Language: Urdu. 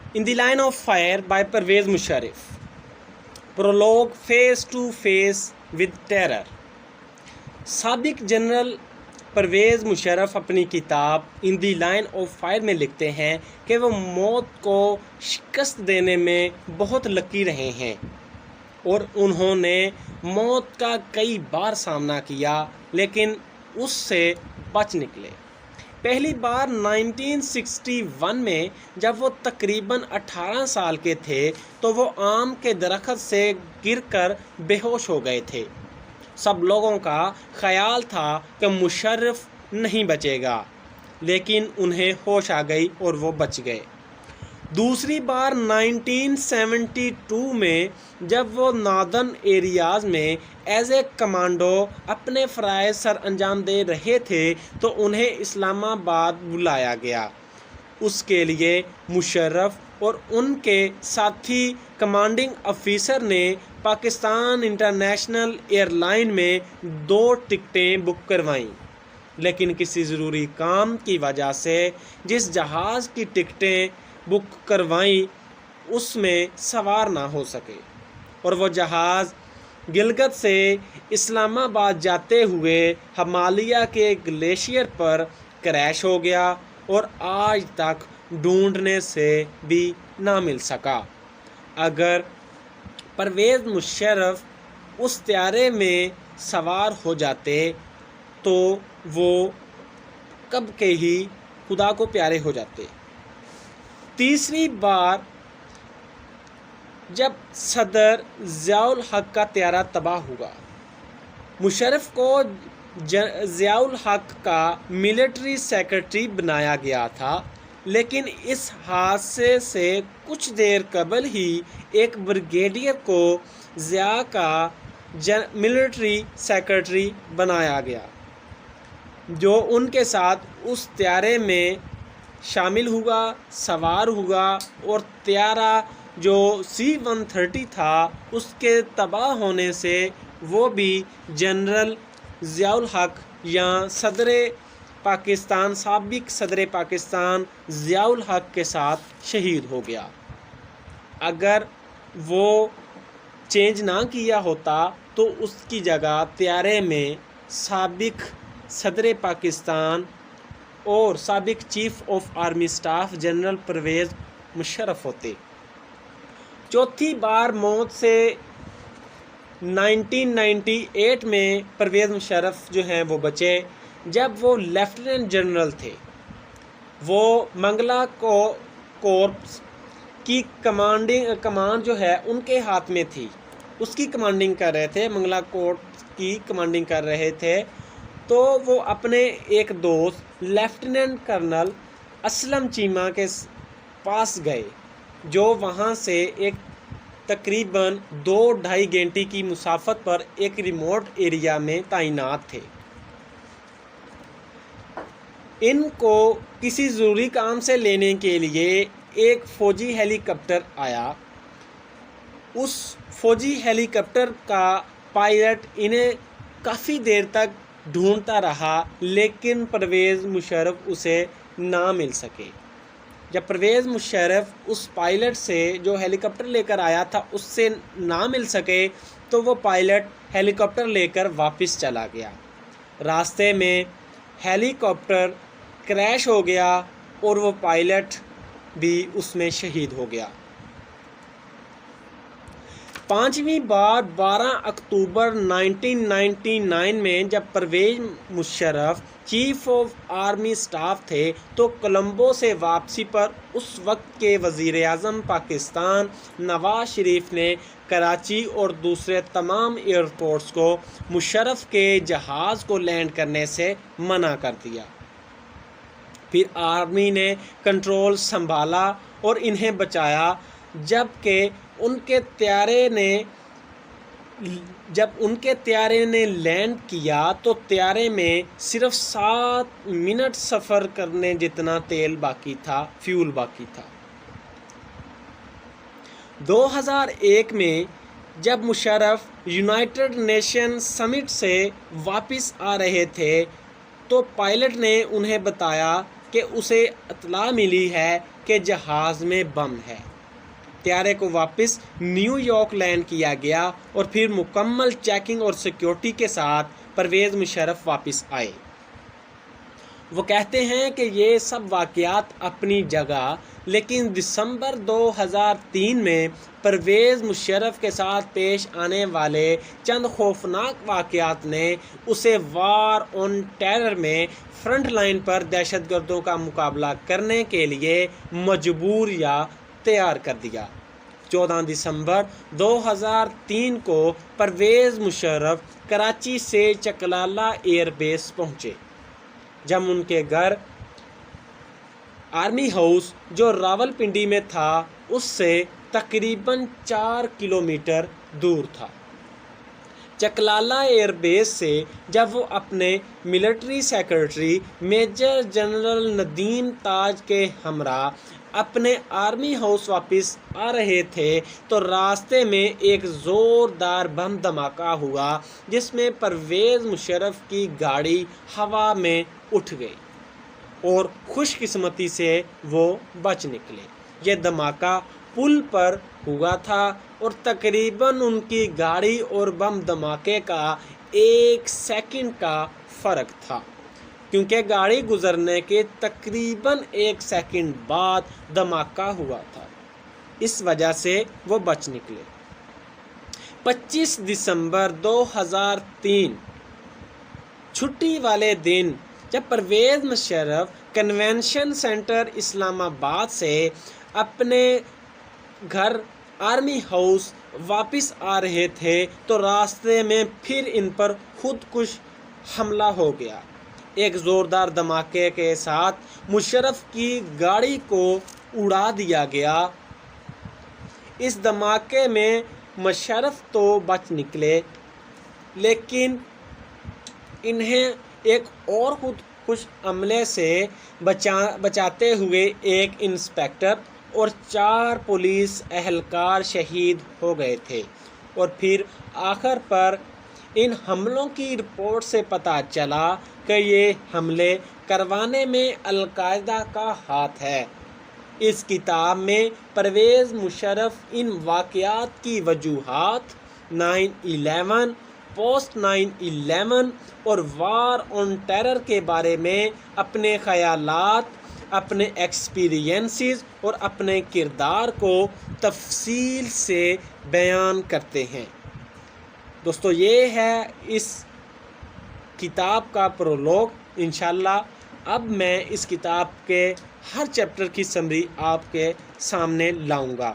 In the Line of Fire by Pervez Musharraf. Prologue Face to Face with Terror. سابق جنرل پرویز مشرف اپنی کتاب ان دی لائن آف فائر میں لکھتے ہیں کہ وہ موت کو شکست دینے میں بہت لکی رہے ہیں اور انہوں نے موت کا کئی بار سامنا کیا لیکن اس سے بچ نکلے۔ پہلی بار 1961 میں جب وہ تقریباً 18 سال کے تھے تو وہ آم کے درخت سے گر کر بے ہوش ہو گئے تھے۔ سب لوگوں کا خیال تھا کہ مشرف نہیں بچے گا، لیکن انہیں ہوش آ گئی اور وہ بچ گئے۔ دوسری بار 1972 میں جب وہ ناردرن ایریاز میں ایز اے کمانڈو اپنے فرائض سر انجام دے رہے تھے تو انہیں اسلام آباد بلایا گیا۔ اس کے لیے مشرف اور ان کے ساتھی کمانڈنگ افیسر نے پاکستان انٹرنیشنل ایئر لائن میں 2 ٹکٹیں بک کروائیں، لیکن کسی ضروری کام کی وجہ سے جس جہاز کی ٹکٹیں بک کروائیں اس میں سوار نہ ہو سکے اور وہ جہاز گلگت سے اسلام آباد جاتے ہوئے ہمالیہ کے گلیشیئر پر کریش ہو گیا اور آج تک ڈھونڈنے سے بھی نہ مل سکا۔ اگر پرویز مشرف اس طیارے میں سوار ہو جاتے تو وہ کب کے ہی خدا کو پیارے ہو جاتے۔ تیسری بار جب صدر ضیاء الحق کا طیارہ تباہ ہوا، مشرف کو ضیاء الحق کا ملٹری سیکرٹری بنایا گیا تھا، لیکن اس حادثے سے کچھ دیر قبل ہی ایک بریگیڈیئر کو ضیاء کا ملٹری سیکرٹری بنایا گیا، جو ان کے ساتھ اس طیارے میں شامل ہوا، سوار ہوا اور طیارہ جو C-130 تھا اس کے تباہ ہونے سے وہ بھی جنرل ضیاء الحق یا سابق صدر پاکستان ضیاء الحق کے ساتھ شہید ہو گیا۔ اگر وہ چینج نہ کیا ہوتا تو اس کی جگہ طیارے میں سابق صدر پاکستان اور سابق chief of army staff general Pervez Musharraf ہوتے۔ چوتھی بار موت سے 1998 میں پرویز مشرف جو ہیں وہ بچے جب وہ لیفٹیننٹ جنرل تھے۔ وہ منگلا کورپس کی کمانڈ جو ہے ان کے ہاتھ میں تھی، اس کی کمانڈنگ کر رہے تھے، منگلا کورپس کی کمانڈنگ کر رہے تھے۔ تو وہ اپنے ایک دوست لیفٹیننٹ کرنل اسلم چیمہ کے پاس گئے جو وہاں سے ایک تقریباً 2-2.5 گھنٹے کی مسافت پر ایک ریموٹ ایریا میں تعینات تھے۔ ان کو کسی ضروری کام سے لینے کے لیے ایک فوجی ہیلی کاپٹر آیا۔ اس فوجی ہیلی کاپٹر کا پائلٹ انہیں کافی دیر تک ڈھونڈتا رہا لیکن پرویز مشرف اسے نہ مل سکے۔ جب پرویز مشرف اس پائلٹ سے جو ہیلی کاپٹر لے کر آیا تھا اس سے نہ مل سکے تو وہ پائلٹ ہیلی کاپٹر لے کر واپس چلا گیا۔ راستے میں ہیلی کاپٹر کریش ہو گیا اور وہ پائلٹ بھی اس میں شہید ہو گیا۔ پانچویں بار 12 اکتوبر 1999 میں جب Pervez Musharraf chief of army staff تھے تو کولمبو سے واپسی پر اس وقت کے وزیر اعظم پاکستان نواز شریف نے کراچی اور دوسرے تمام ایئرپورٹس کو مشرف کے جہاز کو لینڈ کرنے سے منع کر دیا۔ پھر آرمی نے کنٹرول سنبھالا اور انہیں بچایا۔ جب ان کے طیارے نے لینڈ کیا تو طیارے میں صرف 7 منٹ سفر کرنے جتنا فیول باقی تھا۔ 2001 میں جب مشرف یونائٹڈ نیشن سمٹ سے واپس آ رہے تھے تو پائلٹ نے انہیں بتایا کہ اسے اطلاع ملی ہے کہ جہاز میں بم ہے۔ طیارے کو واپس نیو یارک لینڈ کیا گیا اور پھر مکمل چیکنگ اور سیکیورٹی کے ساتھ پرویز مشرف واپس آئے۔ وہ کہتے ہیں کہ یہ سب واقعات اپنی جگہ، لیکن دسمبر 2003 میں پرویز مشرف کے ساتھ پیش آنے والے چند خوفناک واقعات نے اسے وار آن ٹیرر میں فرنٹ لائن پر دہشت گردوں کا مقابلہ کرنے کے لیے مجبور یا تیار کر دیا۔ 14 دسمبر 2003 کو پرویز مشرف کراچی سے چکلالہ ایئر بیس پہنچے، جب ان کے گھر آرمی ہاؤس جو راولپنڈی میں تھا اس سے تقریباً 4 کلومیٹر دور تھا۔ چکلالہ ایئر بیس سے جب وہ اپنے military secretary major general Nadeem Taj کے ہمراہ اپنے آرمی ہاؤس واپس آ رہے تھے تو راستے میں ایک زوردار بم دھماکہ ہوا جس میں پرویز مشرف کی گاڑی ہوا میں اٹھ گئی اور خوش قسمتی سے وہ بچ نکلے۔ یہ دھماکہ پل پر ہوا تھا اور تقریباً ان کی گاڑی اور بم دھماکے کا 1 سیکنڈ کا فرق تھا، کیونکہ گاڑی گزرنے کے تقریباً 1 سیکنڈ بعد دھماکہ ہوا تھا، اس وجہ سے وہ بچ نکلے۔ 25 دسمبر 2003 چھٹی والے دن جب پرویز مشرف کنونشن سینٹر اسلام آباد سے اپنے گھر آرمی ہاؤس واپس آ رہے تھے تو راستے میں پھر ان پر خودکش حملہ ہو گیا۔ ایک زوردار دھماکے کے ساتھ مشرف کی گاڑی کو اڑا دیا گیا۔ اس دھماکے میں مشرف تو بچ نکلے، لیکن انہیں ایک اور خودکش حملے سے بچاتے ہوئے ایک انسپکٹر اور 4 پولیس اہلکار شہید ہو گئے تھے۔ اور پھر آخر پر ان حملوں کی رپورٹ سے پتہ چلا کہ یہ حملے کروانے میں القاعدہ کا ہاتھ ہے۔ اس کتاب میں پرویز مشرف ان واقعات کی وجوہات، 9/11، پوسٹ 9/11 اور وار آن ٹیرر کے بارے میں اپنے خیالات، اپنے ایکسپیرینسز اور اپنے کردار کو تفصیل سے بیان کرتے ہیں۔ دوستو، یہ ہے اس کتاب کا پرولوگ۔ انشاءاللہ اب میں اس کتاب کے ہر چیپٹر کی سمری آپ کے سامنے لاؤں گا۔